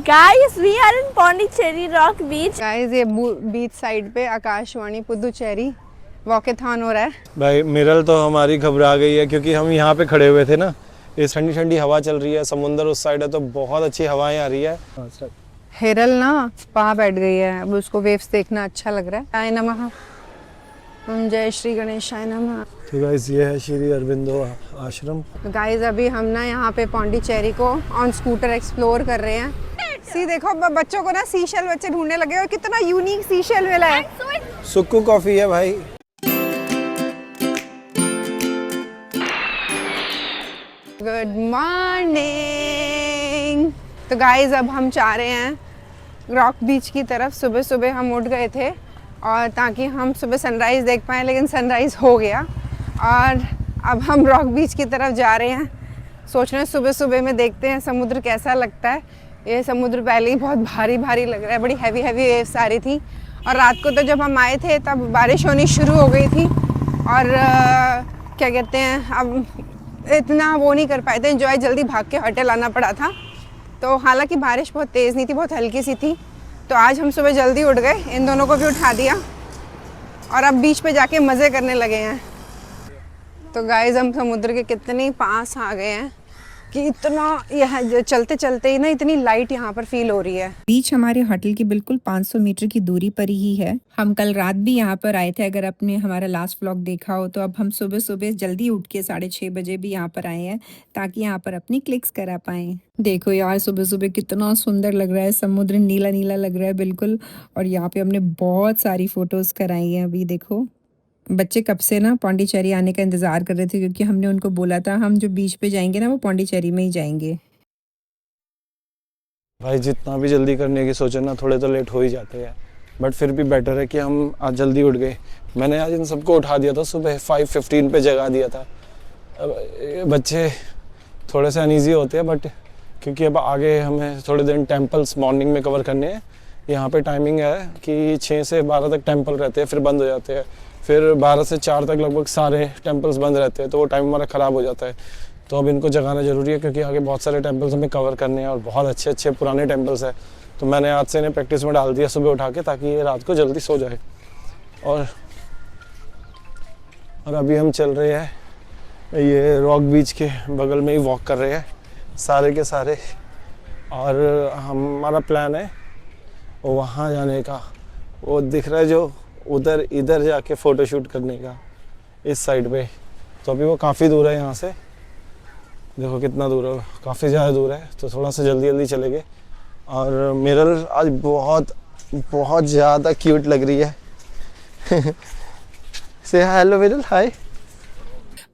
Guys, we are in Pondicherry Rock Beach. Guys ये beach side पे Akashvani Puducherry walkathon हो रहा है। भाई मिरल तो हमारी घबरा गई है क्योंकि हम यहाँ पे खड़े हुए थे ना, इस ठंडी ठंडी हवा चल रही है, समुंदर उस साइड है तो बहुत अच्छी हवाएं आ रही है। हिरल ना वहाँ बैठ गई है, अब उसको वेव्स देखना अच्छा लग रहा है। आय नमः, जय श्री गणेशाय नमः। तो गाइस ये है श्री अरविंदो आश्रम। गाइस अभी हम ना यहाँ पे पौंडीचेरी को ऑन स्कूटर एक्सप्लोर कर रहे हैं। सी देखो बच्चों को ना सीशेल बच्चे ढूंढने लगे और कितना यूनिक सीशेल मिला है। सुक्कू कॉफी है भाई। Good morning. तो गाइस अब हम जा रहे हैं रॉक बीच की तरफ। सुबह सुबह हम उठ गए थे और ताकि हम सुबह सनराइज़ देख पाएँ, लेकिन सनराइज़ हो गया और अब हम रॉक बीच की तरफ जा रहे हैं। सोच रहे हैं सुबह सुबह में देखते हैं समुद्र कैसा लगता है। ये समुद्र पहले ही बहुत भारी भारी लग रहा है, बड़ी हैवी हैवी वेव्स आ रही थी। और रात को तो जब हम आए थे तब बारिश होनी शुरू हो गई थी और क्या कहते हैं, अब इतना वो नहीं कर पाए थे एंजॉय, जल्दी भाग के होटल आना पड़ा था। तो हालांकि बारिश बहुत तेज़ नहीं थी, बहुत हल्की सी थी। तो आज हम सुबह जल्दी उठ गए, इन दोनों को भी उठा दिया और अब बीच पे जाके मज़े करने लगे हैं। तो गाइस हम समुद्र के कितने पास आ गए हैं कि इतना यह चलते चलते ही ना इतनी लाइट यहाँ पर फील हो रही है। बीच हमारे होटल की बिल्कुल 500 मीटर की दूरी पर ही है। हम कल रात भी यहाँ पर आए थे, अगर आपने हमारा लास्ट व्लॉग देखा हो तो। अब हम सुबह सुबह जल्दी उठ के 6:30 बजे भी यहाँ पर आए हैं ताकि यहाँ पर अपनी क्लिक्स करा पाए। देखो यार सुबह सुबह कितना सुंदर लग रहा है, समुद्र नीला नीला लग रहा है बिल्कुल। और यहाँ पे हमने बहुत सारी फोटोज कराई हैं। अभी देखो बच्चे कब से ना पौंडीचेरी आने का इंतज़ार कर रहे थे, क्योंकि हमने उनको बोला था हम जो बीच पे जाएंगे ना वो पौंडीचेरी में ही जाएंगे। भाई जितना भी जल्दी करने की सोचे ना, थोड़े तो लेट हो ही जाते हैं, बट फिर भी बेटर है कि हम आज जल्दी उठ गए। मैंने आज इन सबको उठा दिया था, सुबह 5:15 पे जगा दिया था। अब बच्चे थोड़े से अनईजी होते हैं, बट क्योंकि अब आगे हमें थोड़े दिन टेम्पल्स मॉर्निंग में कवर करने हैं। यहाँ पे टाइमिंग है कि 6 से 12 तक टेम्पल रहते हैं, फिर बंद हो जाते हैं। फिर 12 से 4 तक लगभग सारे टेम्पल्स बंद रहते हैं, तो वो टाइम हमारा ख़राब हो जाता है। तो अब इनको जगाना ज़रूरी है क्योंकि आगे बहुत सारे टेम्पल्स हमें कवर करने हैं और बहुत अच्छे अच्छे पुराने टेम्पल्स हैं। तो मैंने आज से इन्हें प्रैक्टिस में डाल दिया सुबह उठा के, ताकि ये रात को जल्दी सो जाए। और अभी हम चल रहे हैं, ये रॉक बीच के बगल में ही वॉक कर रहे हैं सारे के सारे। और हमारा प्लान है वहाँ जाने का, वो दिख रहा है जो उधर, इधर जाके फ़ोटो शूट करने का इस साइड पे। तो अभी वो काफ़ी दूर है यहाँ से, देखो कितना दूर है, काफ़ी ज़्यादा दूर है। तो थोड़ा सा जल्दी जल्दी चलेंगे। और मिरल आज बहुत बहुत ज़्यादा क्यूट लग रही है। से हेलो मिरल, हाय।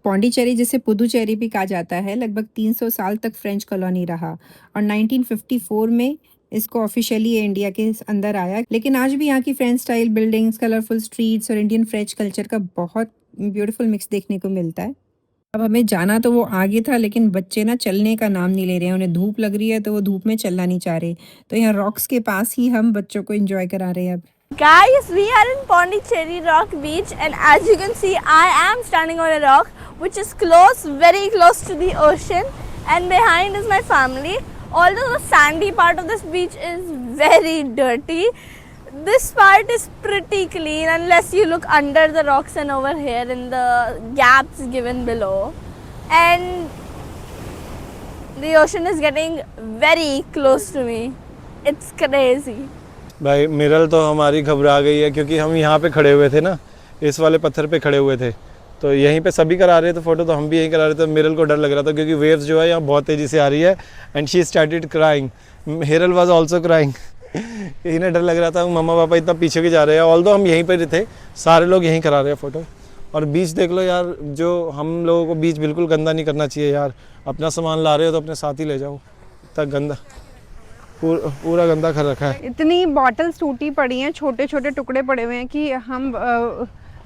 पौंडीचेरी जिसे पुदुचेरी भी कहा जाता है, लगभग 300 साल तक फ्रेंच कॉलोनी रहा और 1954 में इसको ऑफिशियली इंडिया के अंदर आया। लेकिन आज भी यहाँ की French style buildings, colourful streets और इंडियन फ्रेंच कल्चर का बहुत ब्यूटीफुल मिक्स देखने को मिलता है। अब हमें जाना तो वो आगे था, लेकिन बच्चे ना चलने का नाम नहीं ले रहे हैं। उन्हें धूप लग रही है तो वो धूप में चलना नहीं चाह रहे। तो यहाँ रॉक्स के पास ही हम बच्चों को एंजॉय करा रहे हैं। अब Guys, we are in Pondicherry Rock Beach, and as you can see, I am standing on a rock which is close, very close to the ocean, and behind is my family. Although the sandy part of this beach is very dirty, this part is pretty clean unless you look under the rocks and over here in the gaps given below. And the ocean is getting very close to me. It's crazy. भाई मिरल तो हमारी घबरा गई है क्योंकि हम यहाँ पे खड़े हुए थे ना, इस वाले पत्थर पे खड़े हुए थे। तो यहीं पे सभी करा रहे थे फ़ोटो, तो हम भी यहीं करा रहे थे। मिरल को डर लग रहा था क्योंकि वेव्स जो है यहाँ बहुत तेज़ी से आ रही है। And she started crying, Hiral was also crying. इन्हें डर लग रहा था, मम्मा पापा इतना पीछे के जा रहे हैं। ऑल्दो हम यहीं पर थे, सारे लोग यहीं करा रहे हैं फ़ोटो। और बीच देख लो यार, जो हम लोगों को बीच बिल्कुल गंदा नहीं करना चाहिए यार। अपना सामान ला रहे हो तो अपने साथ ही ले जाओ, इतना गंदा पूरा गंदा कर रखा है। इतनी बॉटल्स टूटी पड़ी हैं, छोटे छोटे टुकड़े पड़े हुए हैं कि हम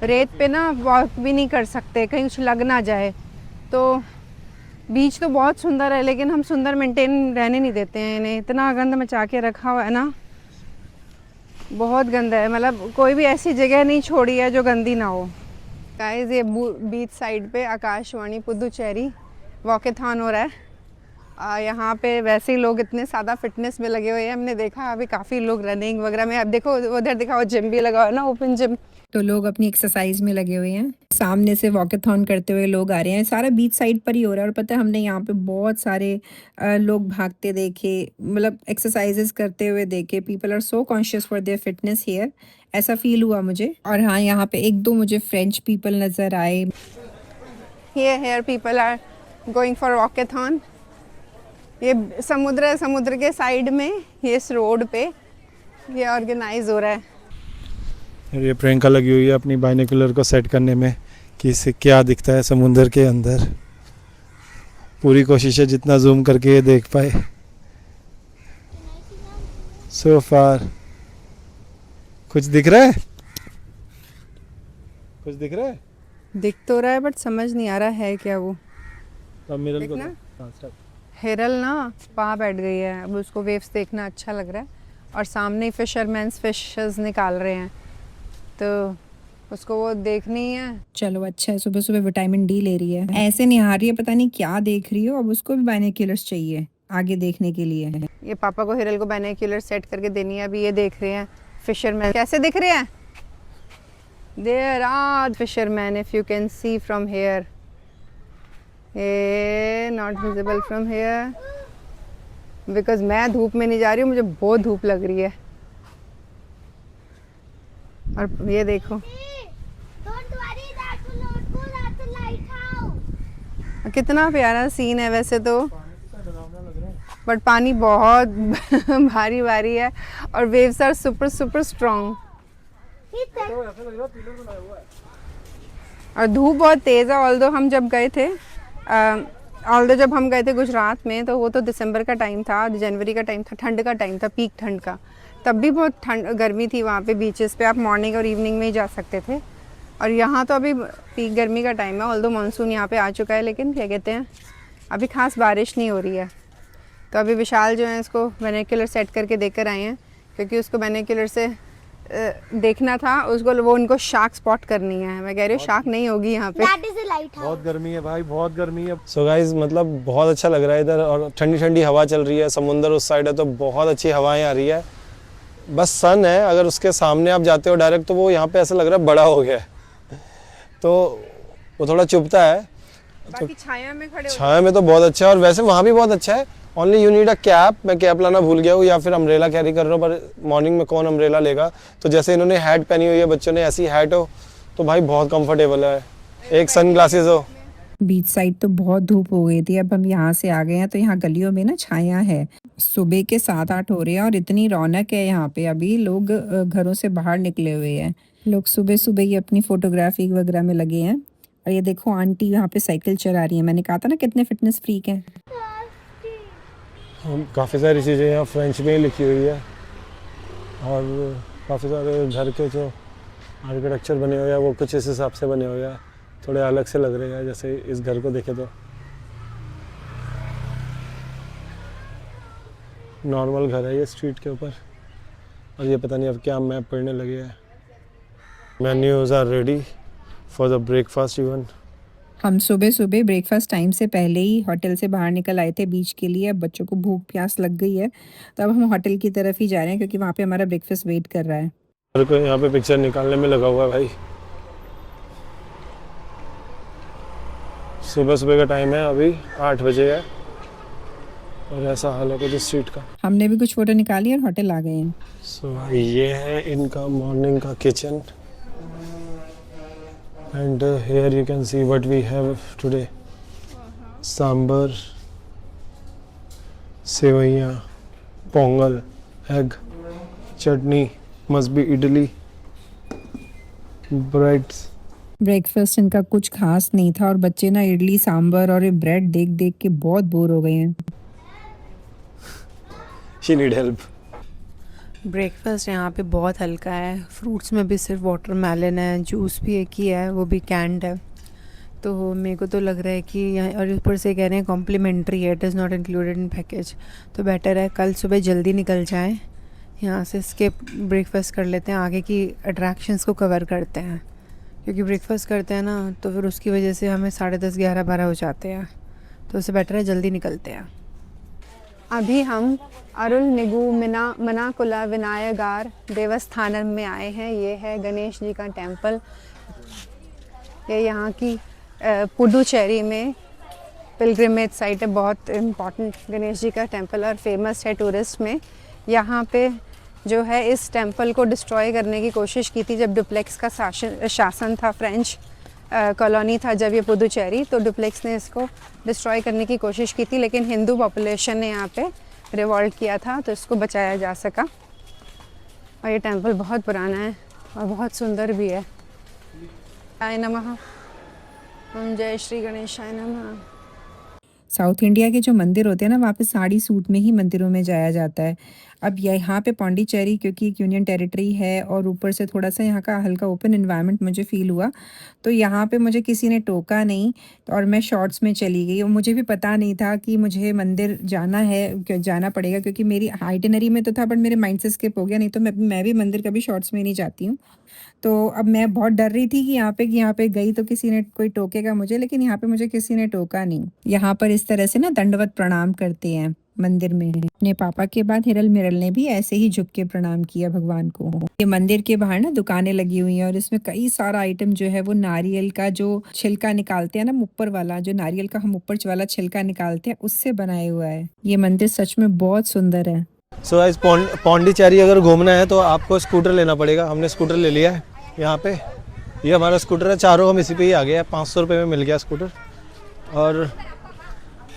रेत पे ना वॉक भी नहीं कर सकते, कहीं कुछ लग ना जाए। तो बीच तो बहुत सुंदर है, लेकिन हम सुंदर मेंटेन रहने नहीं देते हैं इन्हें। इतना गंद मचा के रखा हुआ है ना, बहुत गंदा है। मतलब कोई भी ऐसी जगह नहीं छोड़ी है जो गंदी ना हो। गाइस ये बीच साइड पे आकाशवाणी पुदुचेरी वॉकेथॉन हो रहा है यहाँ पे वैसे ही लोग इतने ज़्यादा फिटनेस में लगे हुए हैं। हमने देखा अभी काफ़ी लोग रनिंग वगैरह में, अब देखो उधर दिखाओ जिम भी लगा हुआ है ना, ओपन जिम। तो लोग अपनी एक्सरसाइज में लगे हुए हैं। सामने से वॉकेथॉन करते हुए लोग आ रहे हैं। सारा बीच साइड पर ही हो रहा है और पता है हमने यहाँ पे बहुत सारे लोग भागते देखे, मतलब एक्सरसाइजेस करते हुए देखे। People are so conscious for their fitness here, ऐसा फील हुआ मुझे। और हाँ, यहाँ पे एक दो मुझे फ्रेंच पीपल नज़र आए। here people are going for walkathon। ये समुद्र है, समुद्र के साइड में ये इस रोड पे ये ऑर्गेनाइज हो रहा है। ये प्रियंका लगी हुई है अपनी बाइनोकुलर को सेट करने में कि इससे क्या दिखता है समुद्र के अंदर। पूरी कोशिश है जितना जूम करके ये देख पाए। सो फार कुछ दिख रहा है, कुछ दिख रहा है, दिख तो रहा है बट समझ नहीं आ रहा है क्या वो। अब मिरल को देखना। हिरल ना वहाँ बैठ गई है, अब उसको वेव्स देखना अच्छा लग रहा है। और सामने फिशरमैन्स फिशेस निकाल रहे हैं तो उसको वो देखनी है। चलो अच्छा है, सुबह सुबह विटामिन डी ले रही है। ऐसे निहार रही है, पता नहीं क्या देख रही हो। अब उसको भी बाइनोक्यूलर्स चाहिए आगे देखने के लिए। ये पापा को हिरल को बाइनोक्यूलर सेट करके देनी है। अभी ये देख रहे हैं फिशरमैन कैसे दिख रहे हैं। There are fishermen if you can see from here. Not visible from here because मैं धूप में नहीं जा रही हूँ, मुझे बहुत धूप लग रही है। और ये देखो कितना प्यारा सीन है वैसे तो, बट पानी बहुत भारी भारी है और waves are super super strong और धूप बहुत तेज़ है। ऑल्दो हम जब गए थे जब हम गए थे गुजरात में तो वो तो दिसंबर का टाइम था, जनवरी का टाइम था, ठंड का टाइम था, पीक ठंड का। तब भी बहुत ठंड गर्मी थी वहाँ पे। बीचेस पे आप मॉर्निंग और इवनिंग में ही जा सकते थे। और यहाँ तो अभी पीक गर्मी का टाइम है। ऑल्दो मानसून यहाँ पे आ चुका है, लेकिन क्या कहते हैं अभी खास बारिश नहीं हो रही है। तो अभी विशाल जो है इसको बाइनोक्यूलर सेट करके देकर आए हैं, क्योंकि उसको बाइनोक्यूलर से देखना था उसको, वो उनको शार्क स्पॉट करनी है। मैं कह रही हूँ शार्क नहीं होगी यहाँ पे। बहुत गर्मी है भाई, बहुत गर्मी है। सो गाइस मतलब बहुत अच्छा लग रहा है इधर और ठंडी ठंडी हवा चल रही है। समुंदर उस साइड है तो बहुत अच्छी हवाएं आ रही है। बस सन है, अगर उसके सामने आप जाते हो डायरेक्ट तो वो यहाँ पे ऐसा लग रहा है बड़ा हो गया है, तो वो थोड़ा चुभता है। बाकी छाया में खड़े छाया में तो बहुत अच्छा है और वैसे वहाँ भी बहुत अच्छा है। Only you need a cap. मैं कैप लाना भूल गया हूँ या फिर अम्ब्रेला कैरी कर रहा हूँ, पर मॉर्निंग में कौन अम्ब्रेला लेगा। तो जैसे इन्होंने हैट पहनी हुई है बच्चों ने, ऐसी हैट हो तो भाई बहुत कंफर्टेबल है। एक सन ग्लासेस हो। बीच साइड तो बहुत धूप हो गई थी, अब हम यहाँ से आ गए हैं तो यहाँ गलियों में ना छाया है। सुबह के 7-8 हो रहे हैं और इतनी रौनक है यहाँ पे। अभी लोग घरों से बाहर निकले हुए हैं। लोग सुबह सुबह ही अपनी फोटोग्राफी वगैरह में लगे हैं। और ये देखो आंटी यहाँ पे साइकिल चला रही है। मैंने कहा था ना कितने फिटनेस फ्रीक हैं। काफ़ी सारी चीज़ें यहाँ फ्रेंच में ही लिखी हुई है और काफ़ी सारे घर के जो आर्किटेक्चर बने हुए हैं वो कुछ इस हिसाब से बने हुए हैं, थोड़े अलग से लग रहे हैं। जैसे इस घर को देखे तो नॉर्मल घर है ये स्ट्रीट के ऊपर, और ये पता नहीं अब क्या मैप पढ़ने लगे हैं। Menus are ready for the breakfast even. हम सुबह सुबह ब्रेकफास्ट टाइम से पहले ही होटल से बाहर निकल आए थे बीच के लिए। अब बच्चों को भूख प्यास लग गई है तो अब हम होटल की तरफ ही जा रहे हैं, क्योंकि वहाँ पे हमारा ब्रेकफास्ट वेट कर रहा है। हर कोई यहाँ पे पिक्चर निकालने में लगा हुआ है भाई। सुबह सुबह का टाइम है, अभी 8 बजे है और ऐसा हाल है कुछ स्ट्रीट का। हमने भी कुछ फोटो निकाली और होटल आ गए हैं। सो ये है इनका मॉर्निंग का kitchen and here you can see what we have today. Sambar, sevaiyan, pongal, egg, chutney, must be idli, breads. Breakfast इनका कुछ खास नहीं था और बच्चे ना इडली सांबर और ये ब्रेड देख देख के बहुत बोर हो गए हैं। She need help. ब्रेकफास्ट यहाँ पे बहुत हल्का है। फ्रूट्स में भी सिर्फ वाटरमेलन है, जूस भी एक ही है, वो भी कैंड है। तो मेरे को तो लग रहा है कि यहाँ, और ऊपर से कह रहे हैं कॉम्प्लीमेंट्री है, it is not included in package. तो बेटर है कल सुबह जल्दी निकल जाएं यहाँ से, स्किप ब्रेकफास्ट कर लेते हैं, आगे की अट्रैक्शंस को कवर करते हैं। क्योंकि ब्रेकफास्ट करते हैं ना तो फिर उसकी वजह से हमें 10:30, 11, 12 हो जाते हैं। तो उससे बेटर है जल्दी निकलते हैं। अभी हम अरुल निगु मनाकुला विनायगार देवस्थानम में आए हैं। ये है गणेश जी का टेंपल। ये यहाँ की पुडुचेरी में पिलग्रिमेज साइट है, बहुत इम्पॉर्टेंट गणेश जी का टेंपल और फेमस है टूरिस्ट में। यहाँ पे जो है इस टेंपल को डिस्ट्रॉय करने की कोशिश की थी जब डुप्लेक्स का शासन था, फ्रेंच कॉलोनी था जब ये पुडुचेरी, तो डुप्लेक्स ने इसको डिस्ट्रॉय करने की कोशिश की थी, लेकिन हिंदू पॉपुलेशन ने यहाँ पे रिवॉल्ट किया था तो इसको बचाया जा सका। और ये टेंपल बहुत पुराना है और बहुत सुंदर भी है। आय नमः, ओम जय श्री गणेशाय नमः। साउथ इंडिया के जो मंदिर होते हैं ना, वहाँ पे साड़ी सूट में ही मंदिरों में जाया जाता है। अब यहाँ पे पौंडीचेरी क्योंकि एक यूनियन टेरिटरी है और ऊपर से थोड़ा सा यहाँ का हल्का ओपन एनवायरनमेंट मुझे फील हुआ, तो यहाँ पे मुझे किसी ने टोका नहीं और मैं शॉर्ट्स में चली गई। और मुझे भी पता नहीं था कि मुझे मंदिर जाना पड़ेगा, क्योंकि मेरी आइटिनरी में तो था बट मेरे माइंड से स्किप हो गया। नहीं तो मैं भी मंदिर कभी शॉर्ट्स में नहीं जाती हूँ। तो अब मैं बहुत डर रही थी कि यहाँ पे गई तो किसी ने कोई टोकेगा मुझे, लेकिन यहाँ पे मुझे किसी ने टोका नहीं। यहाँ पर इस तरह से ना दंडवत प्रणाम करते हैं मंदिर में। अपने पापा के बाद हिरल मिरल ने भी ऐसे ही झुक के प्रणाम किया भगवान को। ये मंदिर के बाहर ना दुकानें लगी हुई हैं और इसमें कई सारा आइटम जो है वो नारियल का जो छिलका निकालते हैं ना, ऊपर वाला जो नारियल का हम ऊपर वाला छिलका निकालते हैं, उससे बनाया हुआ है। ये मंदिर सच में बहुत सुंदर है। सो गाइस, पौंडीचेरी अगर घूमना है तो आपको स्कूटर लेना पड़ेगा। हमने स्कूटर ले लिया है यहाँ पे। ये हमारा स्कूटर है, चारों हम इसी पे ही आ गए हैं। 500 रुपये में मिल गया स्कूटर और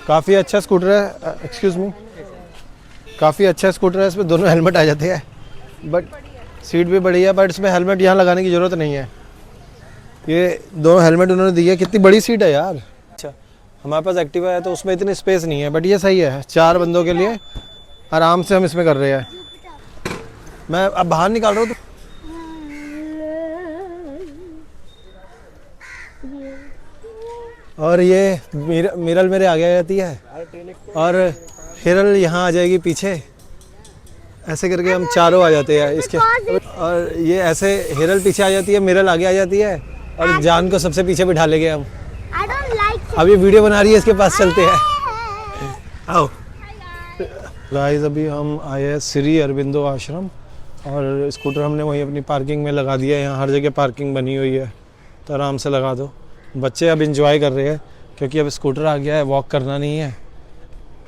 काफ़ी अच्छा स्कूटर है। एक्सक्यूज़ मी, काफ़ी अच्छा स्कूटर है। इसमें दोनों हेलमेट आ जाते हैं, बट सीट भी बड़ी है, बट इसमें हेलमेट यहाँ लगाने की ज़रूरत नहीं है। ये दोनों हेलमेट उन्होंने दिए। कितनी बड़ी सीट है यार। अच्छा, हमारे पास एक्टिवा है तो उसमें इतनी स्पेस नहीं है, बट ये सही है। 4 बंदों के लिए आराम से हम इसमें कर रहे हैं। मैं अब बाहर निकाल रहा हूँ तो और ये मिरल मेरे आगे आ जाती है और हिरल यहाँ आ जाएगी पीछे। ऐसे करके हम चारों आ जाते हैं इसके। और ये ऐसे हिरल पीछे आ जाती है, मिरल आगे आ जाती है और जान को सबसे पीछे बिठा लेंगे हम। अब ये वीडियो बना रही है, इसके पास चलते हैं। आओ गाइस, अभी हम आए हैं श्री अरबिंदो आश्रम और स्कूटर हमने वहीं अपनी पार्किंग में लगा दिया है। यहाँ हर जगह पार्किंग बनी हुई है तो आराम से लगा दो। बच्चे अब इंजॉय कर रहे हैं क्योंकि अब स्कूटर आ गया है, वॉक करना नहीं है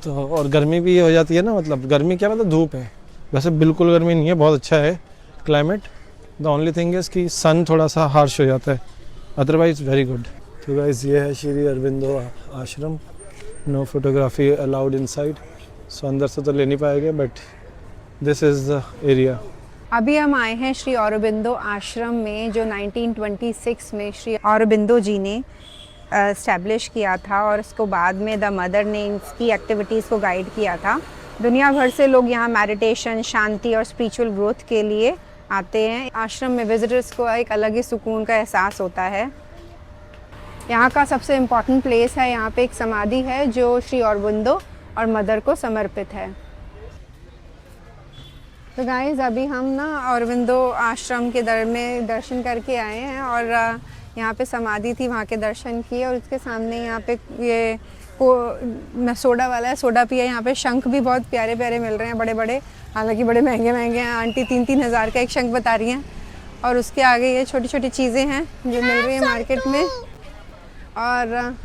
तो। और गर्मी भी हो जाती है ना, मतलब गर्मी क्या, मतलब धूप है। वैसे बिल्कुल गर्मी नहीं है, बहुत अच्छा है climate. The only thing is कि सन थोड़ा सा हार्श हो जाता है, अदरवाइज वेरी गुड। तो गाइस, ये है श्री अरबिंदो आश्रम। नो फोटोग्राफी अलाउड इनसाइड, सो अंदर से तो ले नहीं पाएंगे, but this is the area. अभी हम आए हैं श्री औरोबिंदो आश्रम में, जो 1926 में श्री औरोबिंदो जी ने इस्टेब्लिश किया था और इसको बाद में द मदर ने इसकी एक्टिविटीज़ को गाइड किया था। दुनिया भर से लोग यहाँ मेडिटेशन, शांति और स्पिरिचुअल ग्रोथ के लिए आते हैं। आश्रम में विजिटर्स को एक अलग ही सुकून का एहसास होता है। यहाँ का सबसे इम्पॉर्टेंट प्लेस है, यहाँ पे एक समाधि है जो श्री औरोबिंदो और मदर को समर्पित है। तो गाइस, अभी हम ना औरोबिंदो आश्रम के में दर्शन करके आए हैं और यहाँ पे समाधि थी, वहाँ के दर्शन किए और उसके सामने यहाँ पे ये सोडा वाला है, सोडा पिया। यहाँ पे शंख भी बहुत प्यारे प्यारे मिल रहे हैं, बड़े बड़े, हालांकि बड़े महंगे महंगे हैं। आंटी 3-3 हज़ार का एक शंख बता रही हैं और उसके आगे ये छोटी छोटी चीज़ें हैं जो मिल रही हैं मार्केट में। और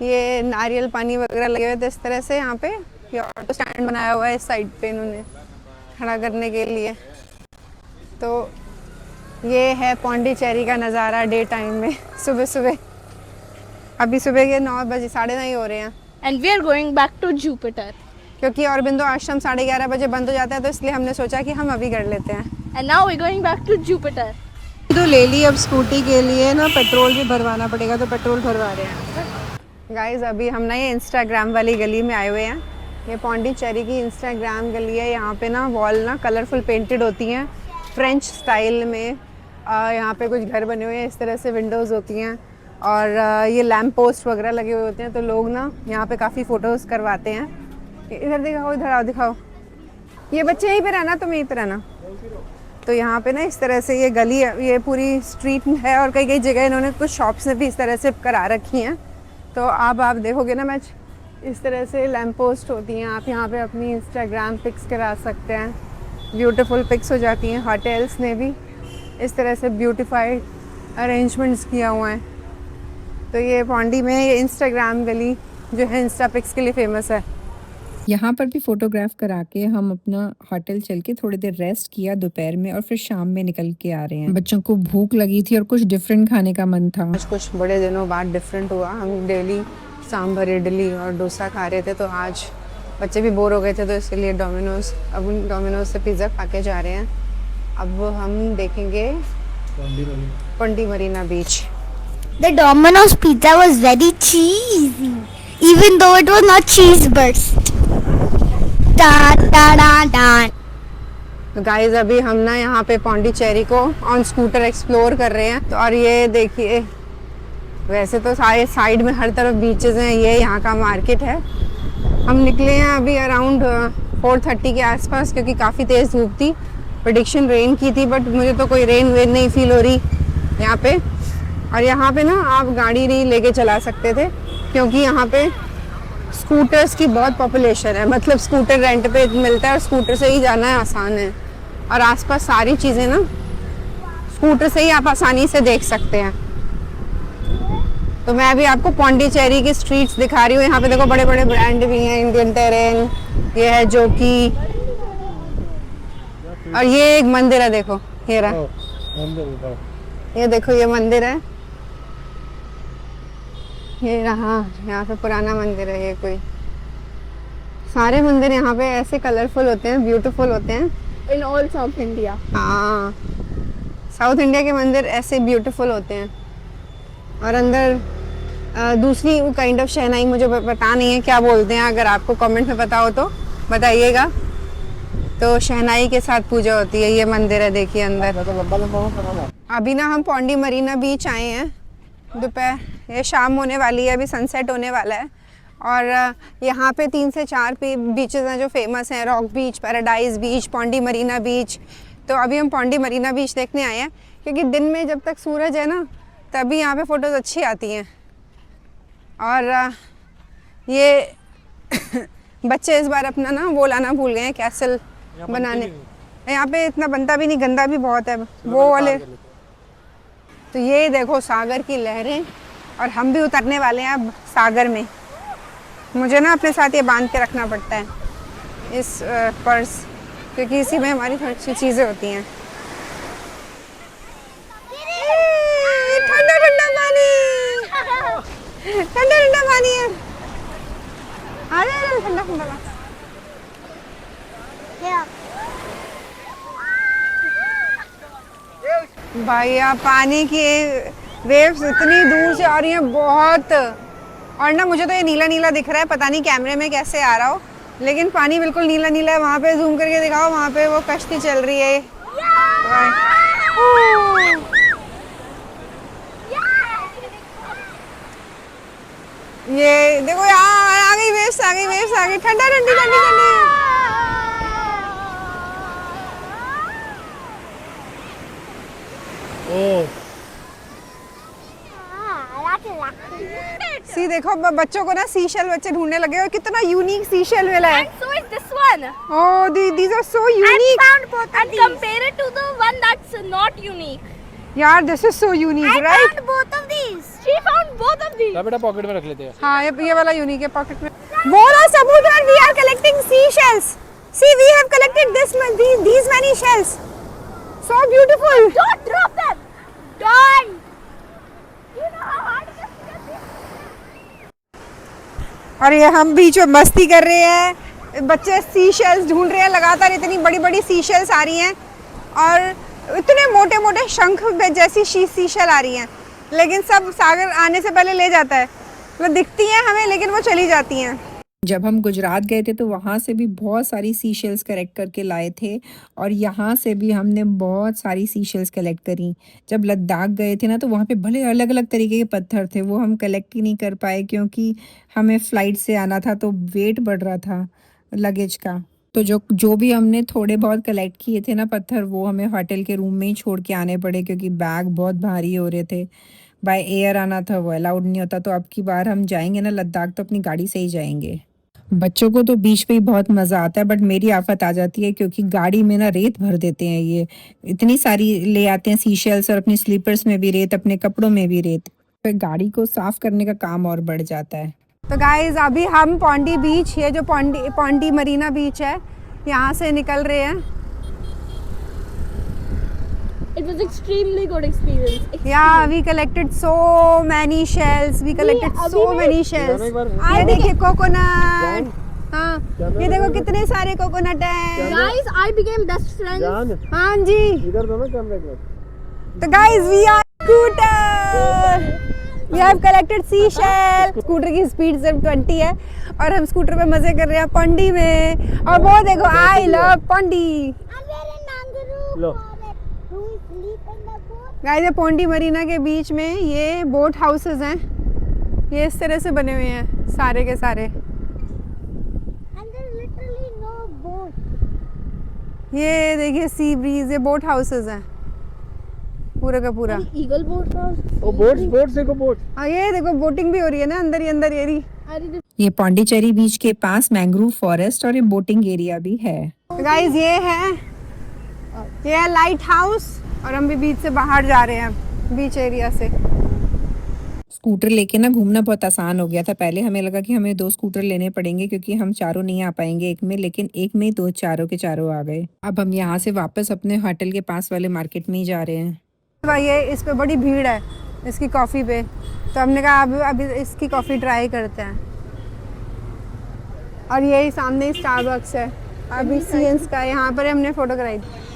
ये नारियल पानी वगैरह लगे हुए थे इस तरह से। यहाँ पे ये ऑटो स्टैंड बनाया हुआ है इस साइड पे इन्होंने खड़ा करने के लिए। तो ये है पौंडीचेरी का नज़ारा डे टाइम में, सुबह सुबह। अभी सुबह के 9 बजे, 9:30 हो रहे हैं। And we are going back to Jupiter. क्योंकि औरोबिंदो आश्रम 11:30 बजे बंद हो जाता है, तो इसलिए हमने सोचा कि हम अभी कर लेते हैं। And now we're going back to Jupiter. तो ले ली। अब स्कूटी के लिए ना पेट्रोल भी भरवाना पड़ेगा, तो पेट्रोल भरवा रहे हैं। गाइस, अभी हम ना ये इंस्टाग्राम वाली गली में आए हुए हैं। ये पौंडीचेरी की इंस्टाग्राम गली है। यहाँ पे ना वॉल ना कलरफुल पेंटेड होती हैं फ्रेंच स्टाइल में। यहाँ पे कुछ घर बने हुए हैं, इस तरह से विंडोज़ होती हैं और ये लैम्प पोस्ट वगैरह लगे हुए होते हैं। तो लोग ना यहाँ पे काफ़ी फ़ोटोज़ करवाते हैं। इधर दिखाओ, इधर आओ, दिखाओ। ये बच्चे यहीं पे रहना, तुम यहीं पे रहना। तो यहाँ पे ना इस तरह से ये गली, ये पूरी स्ट्रीट है और कई कई जगह इन्होंने कुछ शॉप्स भी इस तरह से करा रखी हैं। तो आप देखोगे ना, मैं इस तरह से लैम्प पोस्ट होती हैं, आप यहाँ पे अपनी इंस्टाग्राम पिक्स करा सकते हैं, ब्यूटीफुल पिक्स हो जाती हैं। होटल्स ने भी इस तरह से ब्यूटीफाइड अरेंजमेंट्स किया हुआ है। तो ये पौंडी में ये इंस्टाग्राम गली जो है इंस्टा पिक्स के लिए फेमस है। यहाँ पर भी फोटोग्राफ करा के हम अपना होटल चल के थोड़ी देर रेस्ट किया दोपहर में और फिर शाम में निकल के आ रहे हैं। बच्चों को भूख लगी थी और कुछ डिफरेंट खाने का मन था। आज कुछ बड़े दिनों बाद डिफरेंट हुआ। हम डेली सांभर इडली और डोसा खा रहे थे, तो आज बच्चे भी बोर हो गए थे, तो इसलिए डोमिनोज से पिज़्ज़ा खा के जा रहे हैं। अब हम देखेंगे पंडी मरीना बीच। The Domino's pizza was very cheesy, even though it was not cheese burst. Da da da da. तो गाइस अभी हम ना यहाँ पे पौंडीचेरी को ऑन स्कूटर एक्सप्लोर कर रहे हैं। तो और ये देखिए, वैसे तो सारे साइड में हर तरफ बीचेस हैं, ये यहाँ का मार्केट है। हम निकले हैं अभी अराउंड 4:30 के आसपास, क्योंकि काफ़ी तेज़ धूप थी। प्रेडिक्शन रेन की थी, बट मुझे तो कोई रेन वेन नहीं फील हो रही यहाँ पे। और यहाँ पे ना आप गाड़ी नहीं लेके चला सकते थे, क्योंकि यहाँ पे स्कूटर्स की बहुत पॉपुलेशन है। मतलब स्कूटर रेंट पे मिलता है और स्कूटर से ही जाना है, आसान है। और आसपास सारी चीज़ें ना स्कूटर से ही आप आसानी से देख सकते हैं। तो मैं अभी आपको पौंडीचेरी की स्ट्रीट्स दिखा रही हूँ। यहाँ पे देखो बड़े बड़े ब्रांड भी हैं, इंडियन टेरेन, ये है जोकी, और ये एक मंदिर है, देखो ये रहा, ये देखो ये मंदिर है, ये रहा। यहाँ पे पुराना मंदिर है ये कोई। सारे मंदिर यहाँ पे ऐसे कलरफुल होते हैं, ब्यूटीफुल होते हैं। In all South India. हाँ, साउथ इंडिया के मंदिर ऐसे ब्यूटीफुल होते हैं। और अंदर दूसरी काइंड ऑफ शहनाई मुझे पता नहीं है क्या बोलते हैं, अगर आपको कमेंट में पता हो तो बताइएगा। तो शहनाई के साथ पूजा होती है। ये मंदिर है, देखिए अंदर। अभी ना हम पौंडी मरीना बीच आए हैं दोपहर, ये शाम होने वाली है, अभी सनसेट होने वाला है। और यहाँ पे 3 से 4 बीचेस हैं जो फेमस हैं, रॉक बीच, पैराडाइज बीच, पौंडी मरीना बीच। तो अभी हम पौंडी मरीना बीच देखने आए हैं, क्योंकि दिन में जब तक सूरज है ना, तभी यहाँ पे फ़ोटोज़ अच्छी आती हैं। और ये बच्चे इस बार अपना ना वो लाना भूल गए हैं, कैसल बनाने। यहाँ पे इतना बनता भी नहीं, गंदा भी बहुत है वो वाले। तो ये देखो सागर की लहरें, और हम भी उतरने वाले हैं अब सागर में। मुझे ना अपने साथ ये बांध के रखना पड़ता है, इस पर्स, क्योंकि इसी में हमारी थोड़ी सी चीज़ें होती हैं। ठंडा ठंडा पानी, ठंडा ठंडा पानी है। आ जाए ठंडा ठंडा पानी। भैया पानी की वेव्स इतनी दूर से आ रही हैं, बहुत। और ना मुझे तो ये नीला नीला दिख रहा है, पता नहीं कैमरे में कैसे आ रहा हो, लेकिन पानी बिल्कुल नीला नीला है। वहाँ पे जूम करके दिखाओ, वहाँ पे वो कश्ती चल रही है। ये देखो यार, आ गई वेव्स, आ गई वेव्स, आ गई। ठंडा ठंडी ठंडी ठंडी। सी देखो बच्चों को ना सीशेल बच्चे ढूंढने लगे, और कितना यूनिक सीशेल मिला है। And so is this one. Oh, these are so unique. And compare it to the one that's not unique. यार this is so unique, right? Found both of these. She found both of these. बेटा pocket में रख लेते हैं। हाँ, ये वाला unique है, पॉकेट में। वो रहा समुद्र, and we are collecting seashells. See, we have collected these many shells. So beautiful. Don't drop them. Don't. You know how hard it is to get these? और ये हम बीच में मस्ती कर रहे हैं, बच्चे सीशेल्स ढूंढ रहे हैं लगातार। इतनी बड़ी बड़ी सीशेल्स आ रही हैं, और इतने मोटे मोटे शंख जैसी सीशेल आ रही हैं, लेकिन सब सागर आने से पहले ले जाता है। मतलब दिखती हैं हमें, लेकिन वो चली जाती हैं। जब हम गुजरात गए थे तो वहाँ से भी बहुत सारी सीशेल्स कलेक्ट करके लाए थे, और यहाँ से भी हमने बहुत सारी सीशेल्स कलेक्ट करी। जब लद्दाख गए थे ना, तो वहाँ पे भले अलग अलग तरीके के पत्थर थे, वो हम कलेक्ट ही नहीं कर पाए, क्योंकि हमें फ़्लाइट से आना था, तो वेट बढ़ रहा था लगेज का। तो जो भी हमने थोड़े बहुत कलेक्ट किए थे ना पत्थर, वो हमें होटल के रूम में ही छोड़ के आने पड़े, क्योंकि बैग बहुत भारी हो रहे थे। बाय एयर आना था, वो अलाउड नहीं होता। तो अब की बार हम जाएंगे ना लद्दाख तो अपनी गाड़ी से ही जाएंगे। बच्चों को तो बीच पे ही बहुत मज़ा आता है, बट मेरी आफत आ जाती है क्योंकि गाड़ी में ना रेत भर देते हैं ये। इतनी सारी ले आते हैं सीशेल्स, और अपनी स्लीपर्स में भी रेत, अपने कपड़ों में भी रेत। फिर गाड़ी को साफ करने का काम और बढ़ जाता है। तो गाइज अभी हम पौंडी बीच, ये जो पौंडी मरीना बीच है, यहाँ से निकल रहे हैं। It was extremely good experience. Yeah, we collected so many shells. We collected so many shells. ये देखिए कोकोनट। हाँ, ये देखो कितने सारे कोकोनट हैं। Guys, I became best friends. हाँ जी। इधर दो ना कैमरे को। तो guys we are scooter. We have collected seashell. Scooter की स्पीड सिर्फ 20 है और हम स्कूटर पे मजे कर रहे हैं पौंडी में। और वो देखो, I love Pondy. Low guys ये पौंडी मरीना के बीच में ये बोट हाउसेस हैं, ये इस तरह से बने हुए हैं सारे के सारे। ये देखिए सी ब्रीज, ये बोट हाउसेस हैं पूरा का पूरा। Eagle boat house. ओ बोट्स देखो बोट। हाँ ये देखो बोटिंग भी हो रही है ना अंदर ही अंदर ये रही। ये पौंडीचेरी बीच के पास मैंग्रोव फॉरेस्ट और ये बोटिंग एरिया भी है। गाइस ये है लाइट हाउस और हम भी बीच से बाहर जा रहे हैं, बीच एरिया से। स्कूटर लेके ना घूमना बहुत आसान हो गया था। पहले हमें लगा कि हमें 2 स्कूटर लेने पड़ेंगे क्योंकि हम चारों नहीं आ पाएंगे एक में, लेकिन एक में 2 चारों के चारों आ गए। अब हम यहाँ से वापस अपने होटल के पास वाले मार्केट में ही जा रहे हैं। ये इस पे बड़ी भीड़ है इसकी कॉफ़ी पे, तो हमने कहा अभी इसकी कॉफ़ी ट्राई करते हैं। और यही सामने स्टारबक्स है, अभी सीएंस का, यहाँ पर हमने फ़ोटो कराई थी।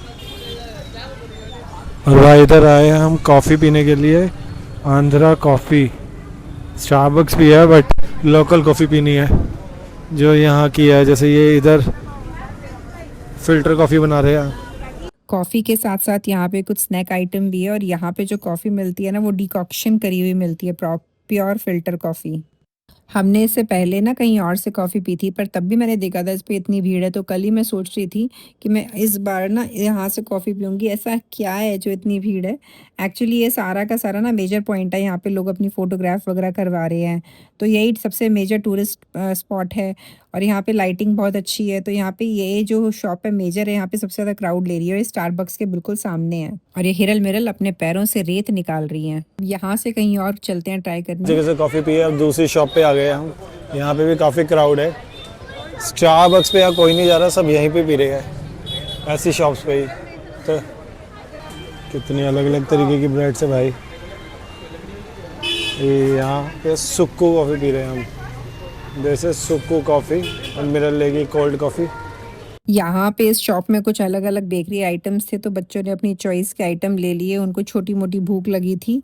और भाई इधर आए हैं हम कॉफ़ी पीने के लिए, आंध्रा कॉफ़ी। स्टारबक्स भी है बट लोकल कॉफ़ी पीनी है जो यहाँ की है। जैसे ये इधर फिल्टर कॉफ़ी बना रहे हैं। कॉफ़ी के साथ साथ यहाँ पे कुछ स्नैक आइटम भी है, और यहाँ पे जो कॉफ़ी मिलती है ना वो डिकॉक्शन करी हुई मिलती है, प्योर फिल्टर कॉफ़ी। हमने इससे पहले ना कहीं और से कॉफ़ी पी थी, पर तब भी मैंने देखा था इस पे इतनी भीड़ है, तो कल ही मैं सोच रही थी कि मैं इस बार ना यहाँ से कॉफ़ी पीऊँगी। ऐसा क्या है जो इतनी भीड़ है? एक्चुअली ये सारा का सारा ना मेजर पॉइंट है, यहाँ पे लोग अपनी फ़ोटोग्राफ वगैरह करवा रहे हैं, तो यही सबसे मेजर टूरिस्ट स्पॉट है। और यहाँ पे लाइटिंग बहुत अच्छी है, तो यहाँ पे ये जो शॉप है मेजर है, यहाँ पे सबसे ज़्यादा क्राउड ले रही है, और ये स्टारबक्स के बिल्कुल सामने है। और ये हिरल मिरल अपने पैरों से रेत निकाल रही हैं। यहाँ से कहीं और चलते हैं ट्राई करने। जगह से कॉफ़ी पी है, अब दूसरी शॉप पे आ गए हम। यहाँ पे भी काफ़ी क्राउड है। स्टारबक्स पे यहाँ कोई नहीं जा रहा, सब यहीं पे पी रहे हैं, ऐसी शॉप्स पे ही। तो कितनी अलग अलग तरीके की ब्रेड से भाई। ये यहाँ पे सुक्कू कॉफ़ी पी रहे हैं हम, जैसे सुक्कू कॉफ़ी, और मिरर लेगी कोल्ड कॉफ़ी। यहाँ पे इस शॉप में कुछ अलग अलग बेकरी आइटम्स थे, तो बच्चों ने अपनी चॉइस के आइटम ले लिए। उनको छोटी मोटी भूख लगी थी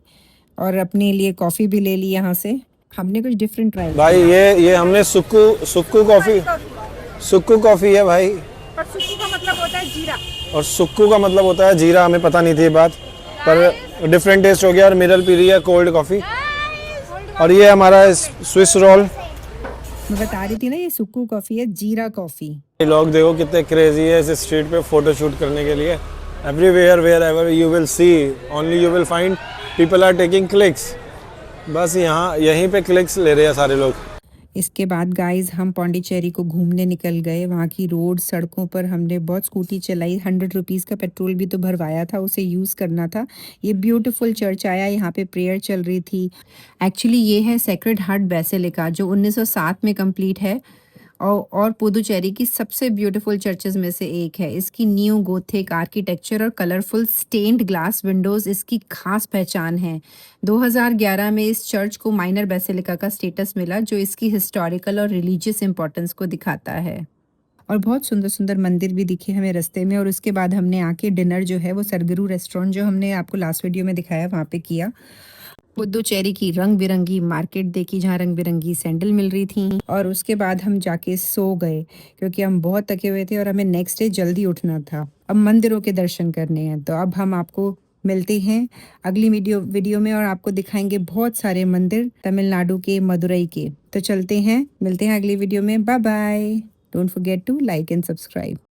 और अपने लिए कॉफ़ी भी ले ली यहाँ से। हमने कुछ डिफरेंट ट्राई भाई ये हमने सुक्कू कॉफ़ी है भाई। और सुक्कू का मतलब होता है जीरा। और सुक्कू का मतलब होता है जीरा, हमें पता नहीं थी ये बात, पर डिफरेंट टेस्ट हो गया। और मिरर पी रही है कोल्ड कॉफ़ी। और ये हमारा स्विस रोल। मैं बता रही थी ना, ये सुक्कू कॉफ़ी है, जीरा कॉफ़ी। लोग देखो कितने क्रेजी है इस स्ट्रीट पे फोटो शूट करने के लिए। Everywhere wherever you will see, only you will find people are taking clicks. बस यहीं पे क्लिक्स ले रहे हैं सारे लोग। इसके बाद गाइस हम पौंडीचेरी को घूमने निकल गए। वहाँ की रोड सड़कों पर हमने बहुत स्कूटी चलाई। 100 रुपीज़ का पेट्रोल भी तो भरवाया था, उसे यूज़ करना था। ये ब्यूटीफुल चर्च आया, यहाँ पे प्रेयर चल रही थी। एक्चुअली ये है सेक्रेड हार्ट बेसिलिका, जो 1907 में कंप्लीट है और पुदुचेरी की सबसे ब्यूटीफुल चर्चेस में से एक है। इसकी न्यू गोथिक आर्किटेक्चर और कलरफुल स्टेन्ड ग्लास विंडोज़ इसकी खास पहचान है। 2011 में इस चर्च को माइनर बेसिलिका का स्टेटस मिला, जो इसकी हिस्टोरिकल और रिलीजियस इंपॉर्टेंस को दिखाता है। और बहुत सुंदर सुंदर मंदिर भी दिखे हमें रास्ते में। और उसके बाद हमने आके डिनर जो है वो सरगुरु रेस्टोरेंट, जो हमने आपको लास्ट वीडियो में दिखाया, वहाँ पे किया। पुदुचेरी की रंग बिरंगी मार्केट देखी, जहाँ रंग बिरंगी सैंडल मिल रही थी। और उसके बाद हम जाके सो गए क्योंकि हम बहुत थके हुए थे और हमें नेक्स्ट डे जल्दी उठना था। अब मंदिरों के दर्शन करने हैं, तो अब हम आपको मिलते हैं अगली वीडियो में और आपको दिखाएंगे बहुत सारे मंदिर तमिलनाडु के, मदुरई के। तो चलते हैं, मिलते हैं अगली वीडियो में। Bye bye. Don't forget to like and subscribe.